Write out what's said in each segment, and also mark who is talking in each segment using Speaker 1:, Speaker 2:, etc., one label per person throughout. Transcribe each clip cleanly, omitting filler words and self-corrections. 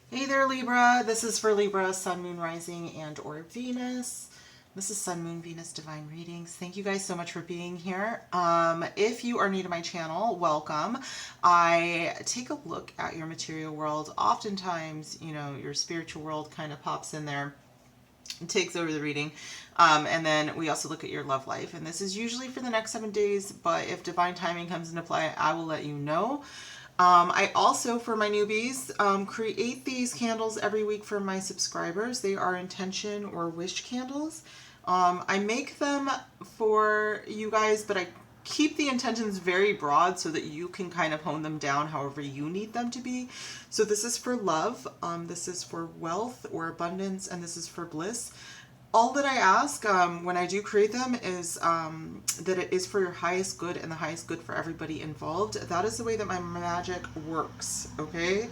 Speaker 1: Hey there, Libra. This is for Libra, Sun, Moon, Rising, and or Venus. This is Sun, Moon, Venus Divine Readings. Thank you guys so much for being here. If you are new to my channel, welcome. I take a look at your material world. Oftentimes, you know, your spiritual world kind of pops in there and takes over the reading. And then we also look at your love life. And this is usually for the next 7 days, but if divine timing comes into play, I will let you know. I also, for my newbies, create these candles every week for my subscribers. They are intention or wish candles. I make them for you guys, but I keep the intentions very broad so that you can kind of hone them down however you need them to be. So this is for love, this is for wealth or abundance, and this is for bliss. All that I ask when I do create them is that it is for your highest good and the highest good for everybody involved. That is the way that my magic works, okay?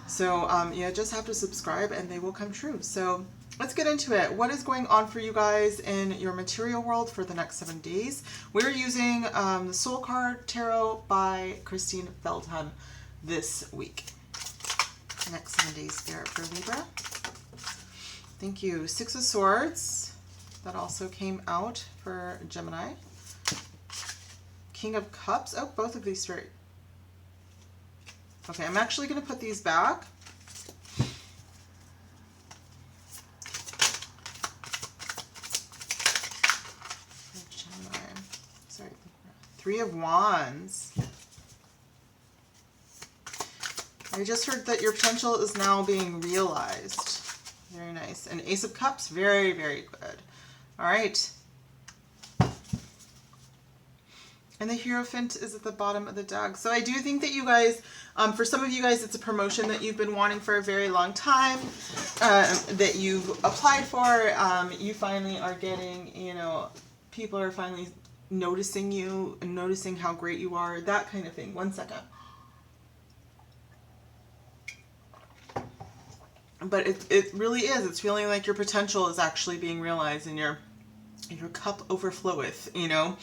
Speaker 1: So you just have to subscribe and they will come true. So let's get into it. What is going on for you guys in your material world for the next 7 days? We're using the Soul Card Tarot by Christine Feldhahn this week. Next 7 days, Spirit for Libra. Thank you. Six of Swords. That also came out for Gemini. King of Cups. Oh, both of these straight. Okay, I'm actually going to put these back. Gemini. Sorry. Three of Wands. I just heard that your potential is now being realized. Very nice. And Ace of Cups, very, very good. All right. And the Hierophant is at the bottom of the deck. So I do think that you guys, for some of you guys, it's a promotion that you've been wanting for a very long time, that you've applied for. You finally are getting, you know, people are finally noticing you and noticing how great you are, that kind of thing. 1 second. But it really is. It's feeling like your potential is actually being realized and your cup overfloweth, you know.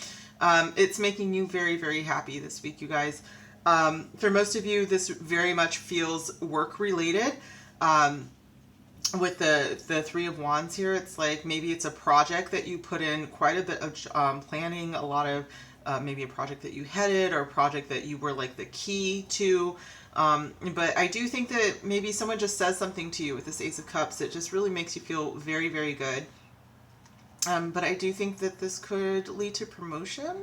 Speaker 1: It's making you very, very happy this week, you guys. For most of you, this very much feels work related. With the Three of Wands here, it's like maybe it's a project that you put in quite a bit of planning, a lot of maybe a project that you headed or a project that you were like the key to. But I do think that maybe someone just says something to you with this Ace of Cups that just really makes you feel very, very good. But I do think that this could lead to promotion,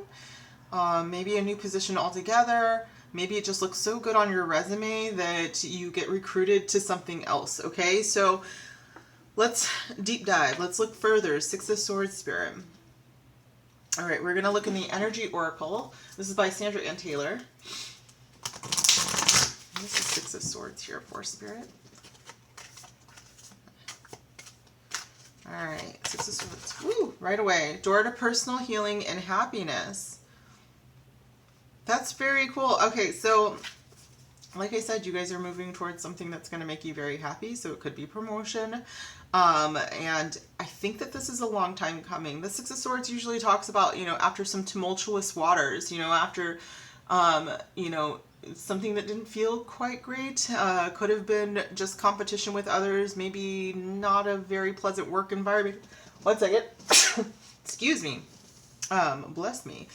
Speaker 1: maybe a new position altogether. Maybe it just looks so good on your resume that you get recruited to something else, okay? So let's deep dive. Let's look further. Six of Swords, Spirit. All right, we're going to look in the Energy Oracle. This is by Sandra Ann Taylor. This is Six of Swords here for Spirit. All right, Six of Swords. Woo, right away. Door to personal healing and happiness. That's very cool. Okay, so like I said, you guys are moving towards something that's going to make you very happy. So it could be promotion. And I think that this is a long time coming. The Six of Swords usually talks about, you know, after some tumultuous waters, you know, after, you know, something that didn't feel quite great, could have been just competition with others, maybe not a very pleasant work environment. 1 second. Excuse me. Bless me.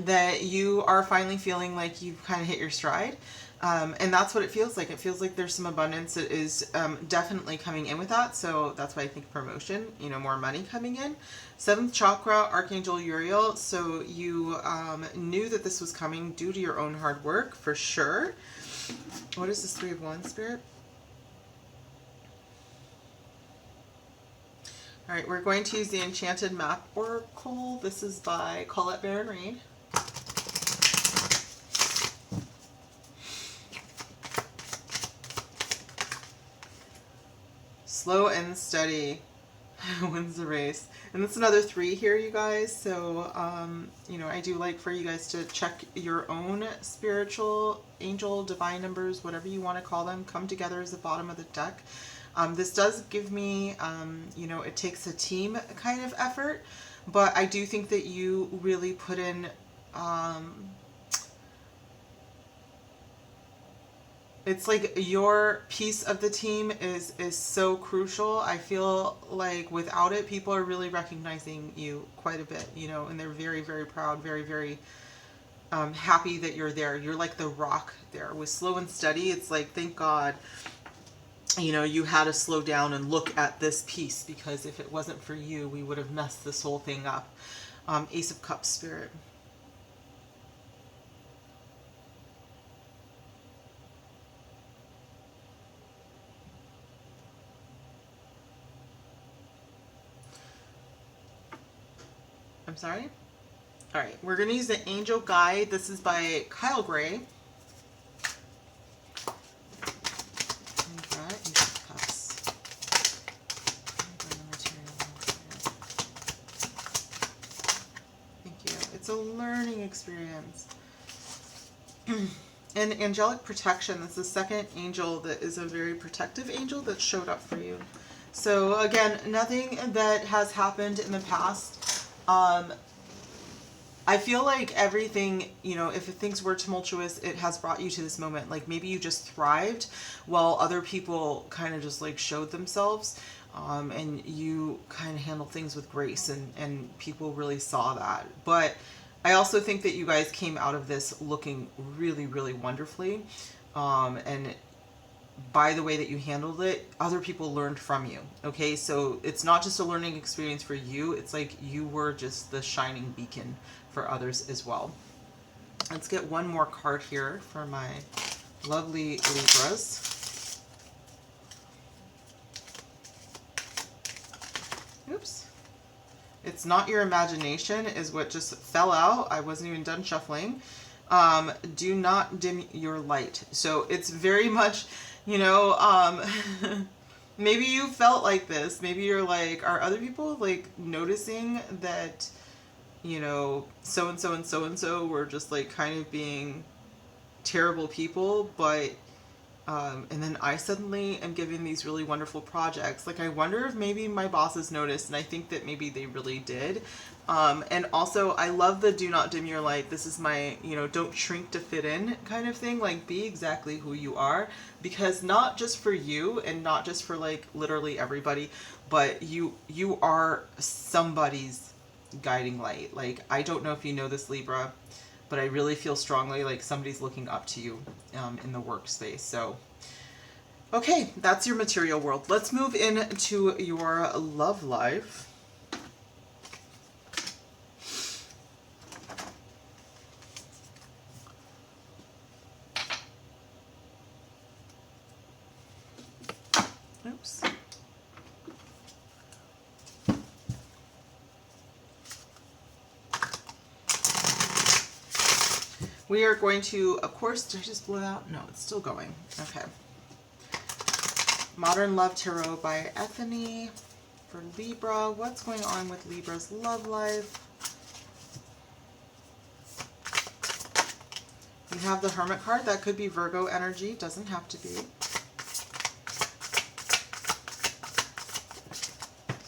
Speaker 1: That you are finally feeling like you've kind of hit your stride. And that's what it feels like. It feels like there's some abundance that is definitely coming in with that. So that's why I think promotion, you know, more money coming in. 7th chakra, Archangel Uriel. So you knew that this was coming due to your own hard work, for sure. What is this Three of Wands, Spirit? All right, we're going to use the Enchanted Map Oracle. This is by Colette Baron Reed. Slow and steady wins the race. And that's another 3 here, you guys. So, you know, I do like for you guys to check your own spiritual, angel, divine numbers, whatever you want to call them, come together as the bottom of the deck. This does give me, you know, it takes a team kind of effort, but I do think that you really put in it's like your piece of the team is so crucial. I feel like without it, people are really recognizing you quite a bit, you know, and they're very, very proud, very, very happy that you're there. You're like the rock there. With slow and steady, it's like, thank God, you know, you had to slow down and look at this piece, because if it wasn't for you, we would have messed this whole thing up. Ace of Cups, Spirit. I'm sorry? All right, we're going to use the Angel Guide. This is by Kyle Gray. It's a learning experience. And angelic protection. This is the second angel that is a very protective angel that showed up for you. So again, nothing that has happened in the past. I feel like everything, you know, if things were tumultuous, it has brought you to this moment. Like maybe you just thrived while other people kind of just like showed themselves. And you kind of handle things with grace, and people really saw that. But I also think that you guys came out of this looking really, really wonderfully. And by the way that you handled it, other people learned from you. Okay, so it's not just a learning experience for you. It's like you were just the shining beacon for others as well. Let's get one more card here for my lovely Libras. Oops. It's not your imagination is what just fell out. I wasn't even done shuffling. Do not dim your light. So it's very much, you know, maybe you felt like this. Maybe you're like, are other people like noticing that, you know, so-and-so and so-and-so were just like kind of being terrible people, but and then I suddenly am giving these really wonderful projects. Like, I wonder if maybe my bosses noticed, and I think that maybe they really did. And also, I love the do not dim your light. This is my, you know, don't shrink to fit in kind of thing. Like, be exactly who you are. Because not just for you, and not just for, like, literally everybody, but you are somebody's guiding light. Like, I don't know if you know this, Libra, but I really feel strongly like somebody's looking up to you in the workspace. So, okay, that's your material world. Let's move into your love life. Oops. We are going to, of course, did I just blow it out? No, it's still going. Okay. Modern Love Tarot by Ethany for Libra. What's going on with Libra's love life? You have the Hermit card. That could be Virgo energy. Doesn't have to be.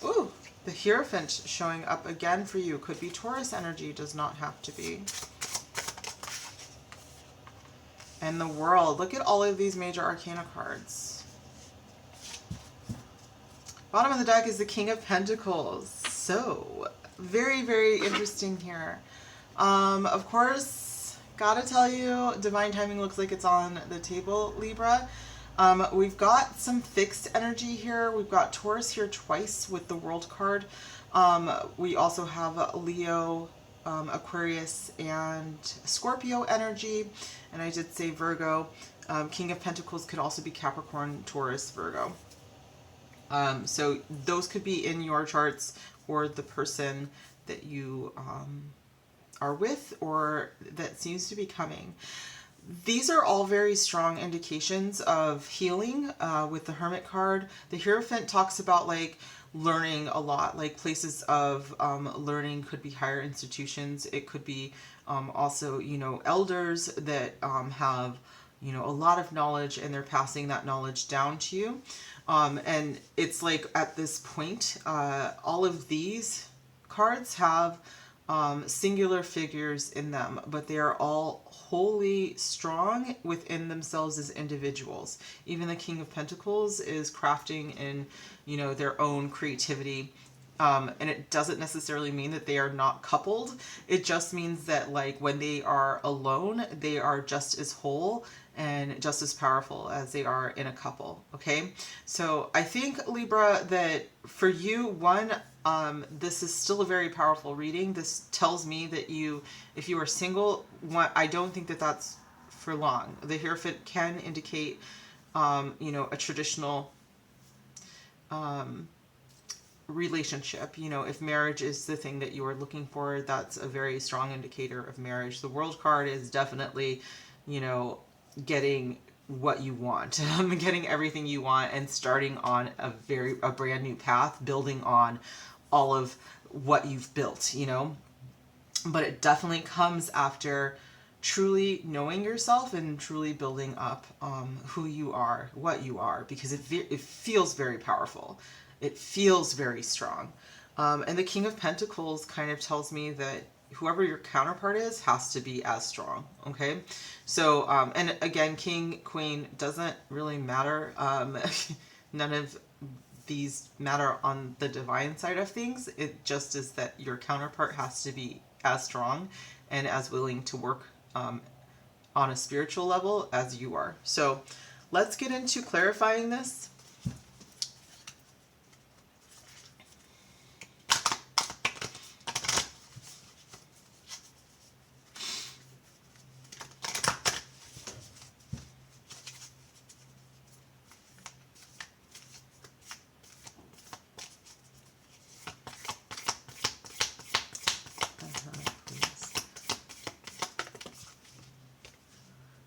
Speaker 1: Ooh, the Hierophant showing up again for you. Could be Taurus energy. Does not have to be. And the World. Look at all of these major arcana cards. Bottom of the deck is the King of Pentacles. So, very, very interesting here. Of course, gotta tell you, divine timing looks like it's on the table, Libra. We've got some fixed energy here. We've got Taurus here twice with the World card. We also have Leo, Aquarius, and Scorpio energy. And I did say Virgo. King of Pentacles could also be Capricorn, Taurus, Virgo. So those could be in your charts, or the person that you are with, or that seems to be coming. These are all very strong indications of healing with the Hermit card. The Hierophant talks about like learning a lot, like places of learning could be higher institutions. It could be also, you know, elders that have, you know, a lot of knowledge, and they're passing that knowledge down to you. And it's like at this point, all of these cards have singular figures in them, but they are all wholly strong within themselves as individuals. Even the King of Pentacles is crafting in, you know, their own creativity. And it doesn't necessarily mean that they are not coupled. It just means that, like, when they are alone, they are just as whole and just as powerful as they are in a couple. Okay. So I think, Libra, that for you, one, this is still a very powerful reading. This tells me that if you are single, I don't think that that's for long. The Hierophant can indicate, you know, a traditional, relationship. You know, if marriage is the thing that you are looking for, that's a very strong indicator of marriage. The World card is definitely, you know, getting what you want, getting everything you want, and starting on a brand new path, building on all of what you've built, you know. But it definitely comes after truly knowing yourself and truly building up who you are, what you are, because it feels very powerful. It feels very strong. And the King of Pentacles kind of tells me that whoever your counterpart is has to be as strong. Okay. So, and again, King, Queen doesn't really matter. None of these matter on the divine side of things. It just is that your counterpart has to be as strong and as willing to work on a spiritual level as you are. So let's get into clarifying this.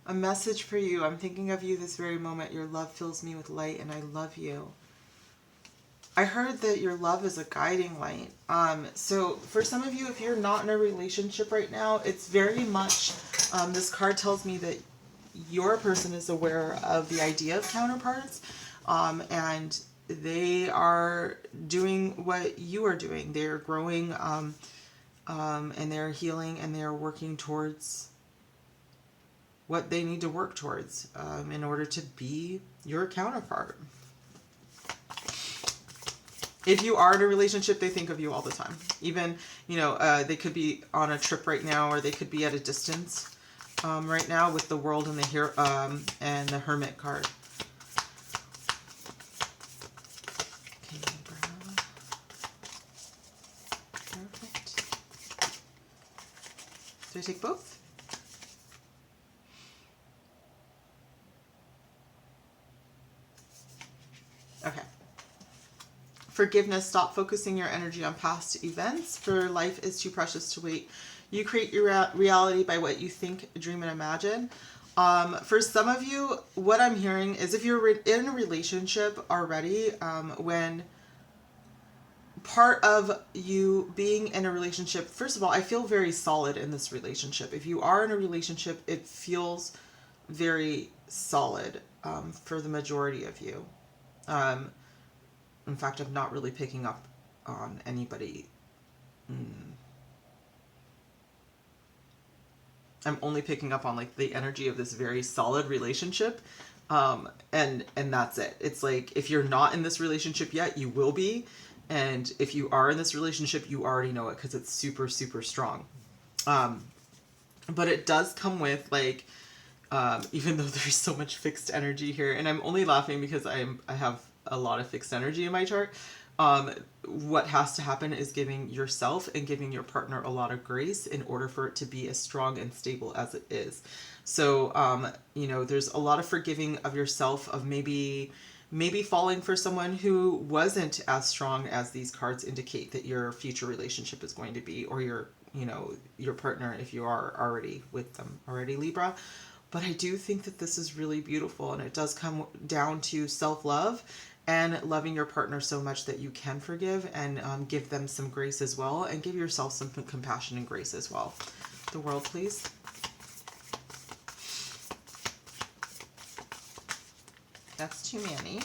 Speaker 1: A message for you. I'm thinking of you this very moment. Your love fills me with light and I love you. I heard that your love is a guiding light. So for some of you, if you're not in a relationship right now, it's very much, this card tells me that your person is aware of the idea of counterparts, and they are doing what you are doing. They're growing, and they're healing, and they're working towards what they need to work towards in order to be your counterpart. If you are in a relationship, they think of you all the time. Even, you know, they could be on a trip right now, or they could be at a distance right now with the World and the Hermit card. Okay, perfect. Do I take both? Okay. Forgiveness. Stop focusing your energy on past events, for life is too precious to wait. You create your reality by what you think, dream, and imagine. For some of you, what I'm hearing is if you're in a relationship already, when part of you being in a relationship, first of all, I feel very solid in this relationship. If you are in a relationship, it feels very solid for the majority of you. In fact, I'm not really picking up on anybody. I'm only picking up on like the energy of this very solid relationship. And that's it. It's like, if you're not in this relationship yet, you will be. And if you are in this relationship, you already know it because it's super, super strong. But it does come with like, even though there's so much fixed energy here, and I'm only laughing because I have a lot of fixed energy in my chart. What has to happen is giving yourself and giving your partner a lot of grace in order for it to be as strong and stable as it is. So, you know, there's a lot of forgiving of yourself, of maybe falling for someone who wasn't as strong as these cards indicate that your future relationship is going to be, or your partner, if you are already with them already, Libra. But I do think that this is really beautiful, and it does come down to self-love and loving your partner so much that you can forgive and give them some grace as well, and give yourself some compassion and grace as well. The World, please. That's too many.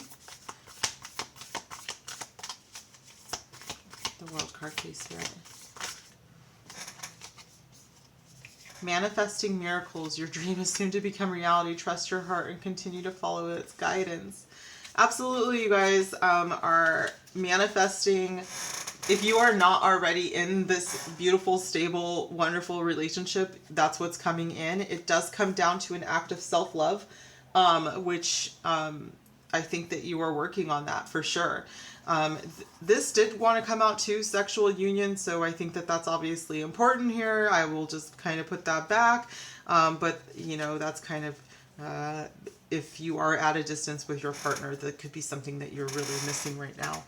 Speaker 1: The World card, please, Spirit. Manifesting miracles. Your dream is soon to become reality. Trust your heart and continue to follow its guidance. Absolutely, you guys are manifesting. If you are not already in this beautiful, stable, wonderful relationship, that's what's coming in. It does come down to an act of self-love, which I think that you are working on that for sure. This did want to come out to sexual union, so I think that that's obviously important here. I will just kind of put that back. But, you know, that's kind of, if you are at a distance with your partner, that could be something that you're really missing right now.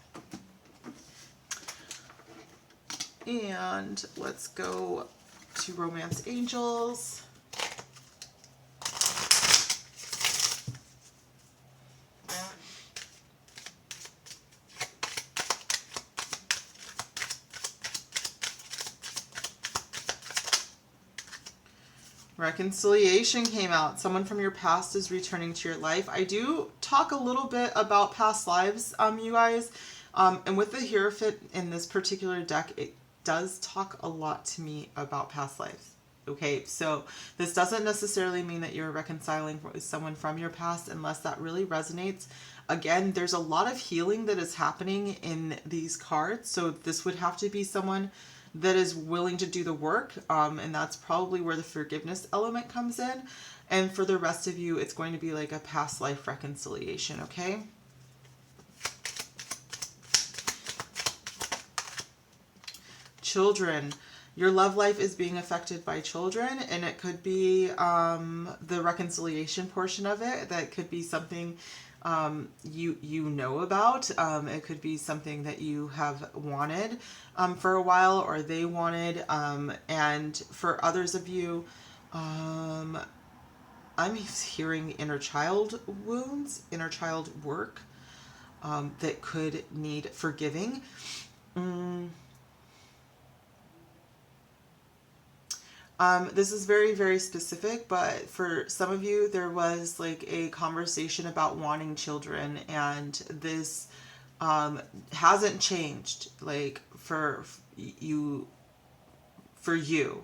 Speaker 1: And let's go to Romance Angels. Reconciliation came out. Someone from your past is returning to your life. I do talk a little bit about past lives, you guys. And with the Hierophant in this particular deck, it does talk a lot to me about past lives. Okay, so this doesn't necessarily mean that you're reconciling with someone from your past unless that really resonates. Again, there's a lot of healing that is happening in these cards. So this would have to be someone that is willing to do the work. And that's probably where the forgiveness element comes in. And for the rest of you, it's going to be like a past life reconciliation, okay? Children. Your love life is being affected by children, and it could be the reconciliation portion of it. That could be something you know about. It could be something that you have wanted for a while, or they wanted. And for others of you, I'm hearing inner child wounds, inner child work that could need forgiving. This is very, very specific, but for some of you, there was like a conversation about wanting children, and this hasn't changed, like for you,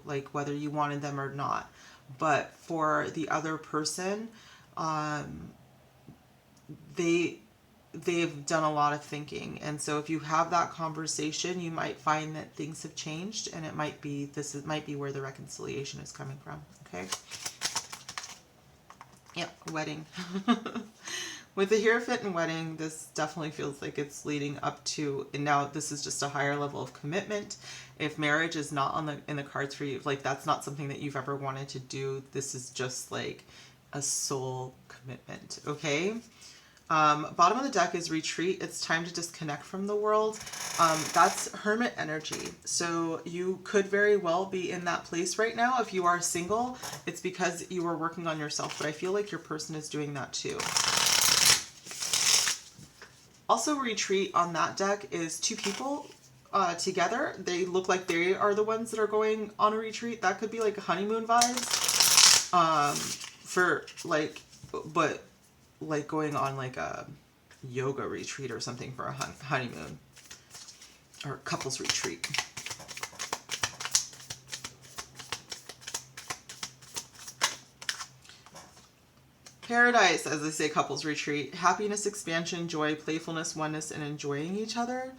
Speaker 1: like whether you wanted them or not. But for the other person, they've done a lot of thinking, and so if you have that conversation, you might find that things have changed, and it might be might be where the reconciliation is coming from. Okay. Yeah, wedding. With the Hierophant and wedding, this definitely feels like it's leading up to, and now this is just a higher level of commitment. If marriage is not in the cards for you, like that's not something that you've ever wanted to do, this is just like a soul commitment. Okay. Bottom of the deck is retreat. It's time to disconnect from the world. That's Hermit energy. So you could very well be in that place right now. If you are single, it's because you are working on yourself, but I feel like your person is doing that too. Also, retreat on that deck is two people together. They look like they are the ones that are going on a retreat. That could be like a honeymoon vibes. For like, but like going on like a yoga retreat or something for a honeymoon or a couples retreat. Paradise, as I say, couples retreat. Happiness, expansion, joy, playfulness, oneness, and enjoying each other.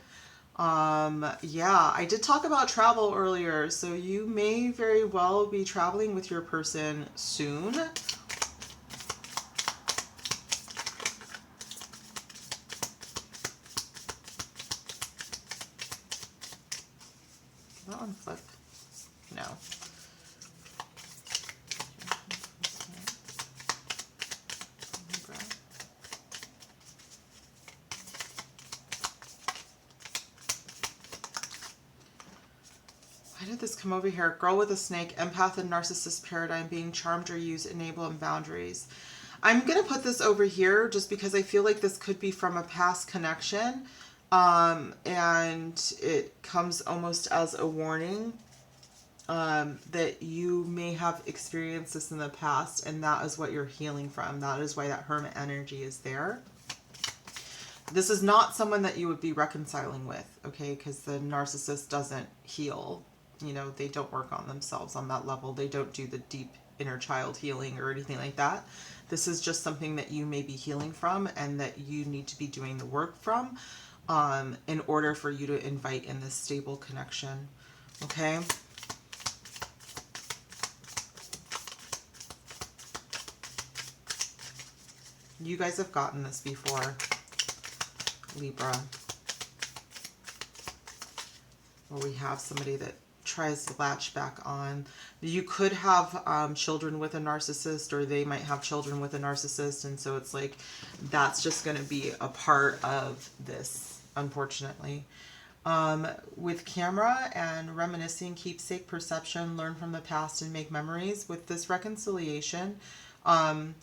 Speaker 1: Yeah, I did talk about travel earlier, so you may very well be traveling with your person soon. That one flip. No. Why did this come over here? Girl with a snake, empath and narcissist paradigm, being charmed or used, enable and boundaries. I'm going to put this over here just because I feel like this could be from a past connection. And it comes almost as a warning that you may have experienced this in the past, and that is what you're healing from. That is why that Hermit energy is there. This is not someone that you would be reconciling with, okay? Because the narcissist doesn't heal. you know, they don't work on themselves on that level. They don't do the deep inner child healing or anything like that. This is just something that you may be healing from and that you need to be doing the work from in order for you to invite in this stable connection. Okay? You guys have gotten this before, Libra, where we have somebody that tries to latch back on. You could have children with a narcissist, or they might have children with a narcissist, and so it's like that's just going to be a part of this, unfortunately. With camera and reminiscing, keepsake perception, learn from the past and make memories. With this reconciliation, I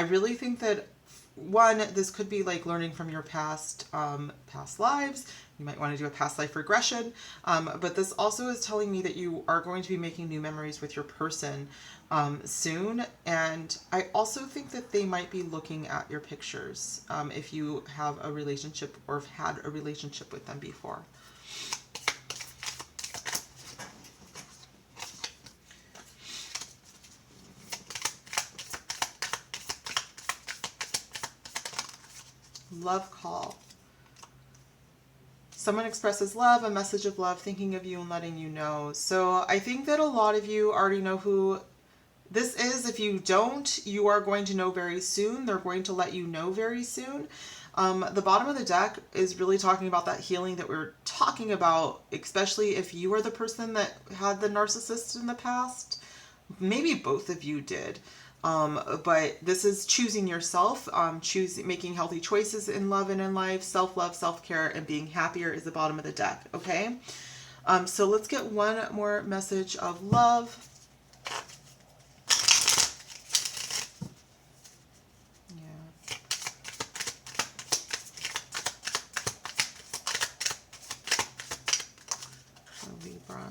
Speaker 1: really think that one, this could be like learning from your past lives. You might want to do a past life regression. But this also is telling me that you are going to be making new memories with your person soon. And I also think that they might be looking at your pictures if you have a relationship or have had a relationship with them before. Love call. Someone expresses love, a message of love, thinking of you and letting you know. So I think that a lot of you already know who this is. If you don't, you are going to know very soon. They're going to let you know very soon. The bottom of the deck is really talking about that healing that we're talking about, especially if you are the person that had the narcissist in the past. Maybe both of you did. But this is choosing yourself, making healthy choices in love and in life, self-love, self-care, and being happier is the bottom of the deck. Okay. So let's get one more message of love. Yeah. So Libra.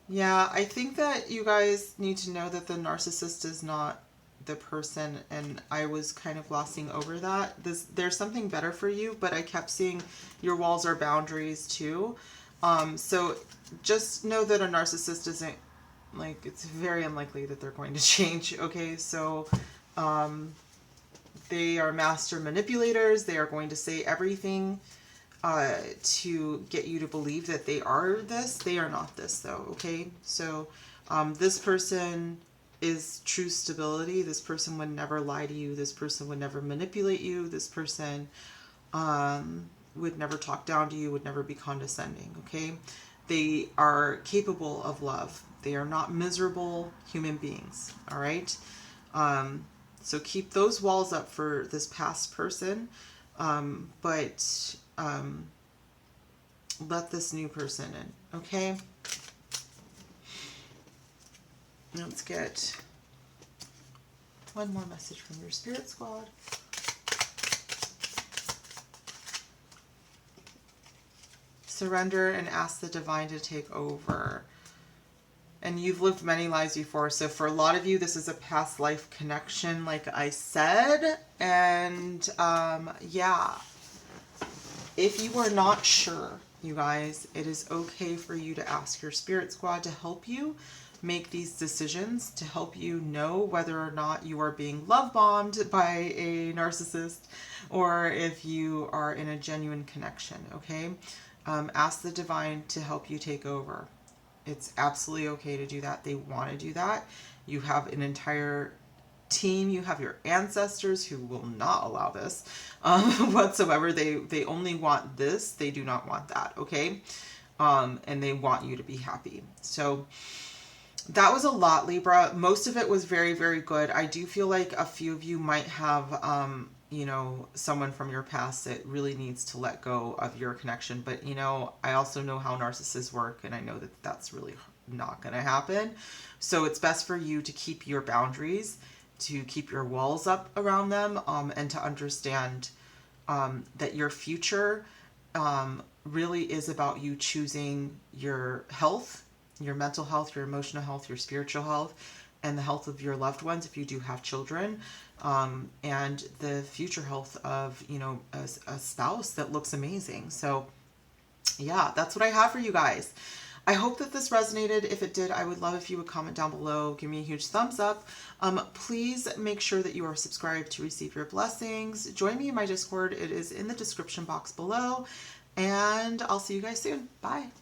Speaker 1: Yeah, I think that you guys need to know that the narcissist is not the person, and I was kind of glossing over that. There's something better for you, but I kept seeing your walls are boundaries too. So just know that a narcissist isn't, like, it's very unlikely that they're going to change, okay? So they are master manipulators. They are going to say everything to get you to believe that they are this. They are not this, though, okay? So this person is true stability. This person would never lie to you. This person would never manipulate you. This person would never talk down to you, would never be condescending, okay? They are capable of love. They are not miserable human beings, all right? So keep those walls up for this past person, but let this new person in, okay? Let's get one more message from your spirit squad. Surrender and ask the divine to take over. And you've lived many lives before, so for a lot of you, this is a past life connection, like I said. And yeah, if you are not sure, you guys, it is okay for you to ask your spirit squad to help you make these decisions, to help you know whether or not you are being love bombed by a narcissist or if you are in a genuine connection, okay? Ask the divine to help you take over. It's absolutely okay to do that. They want to do that. You have an entire team. You have your ancestors who will not allow this whatsoever. They only want this. They do not want that, okay? And they want you to be happy. So that was a lot, Libra. Most of it was very, very good. I do feel like a few of you might have, you know, someone from your past that really needs to let go of your connection. But, you know, I also know how narcissists work, and I know that that's really not going to happen. So it's best for you to keep your boundaries, to keep your walls up around them, and to understand that your future really is about you choosing your health, your mental health, your emotional health, your spiritual health, and the health of your loved ones if you do have children, and the future health of, you know, a spouse that looks amazing. So yeah, that's what I have for you guys. I hope that this resonated. If it did, I would love if you would comment down below, give me a huge thumbs up. Please make sure that you are subscribed to receive your blessings. Join me in my Discord. It is in the description box below. And I'll see you guys soon. Bye.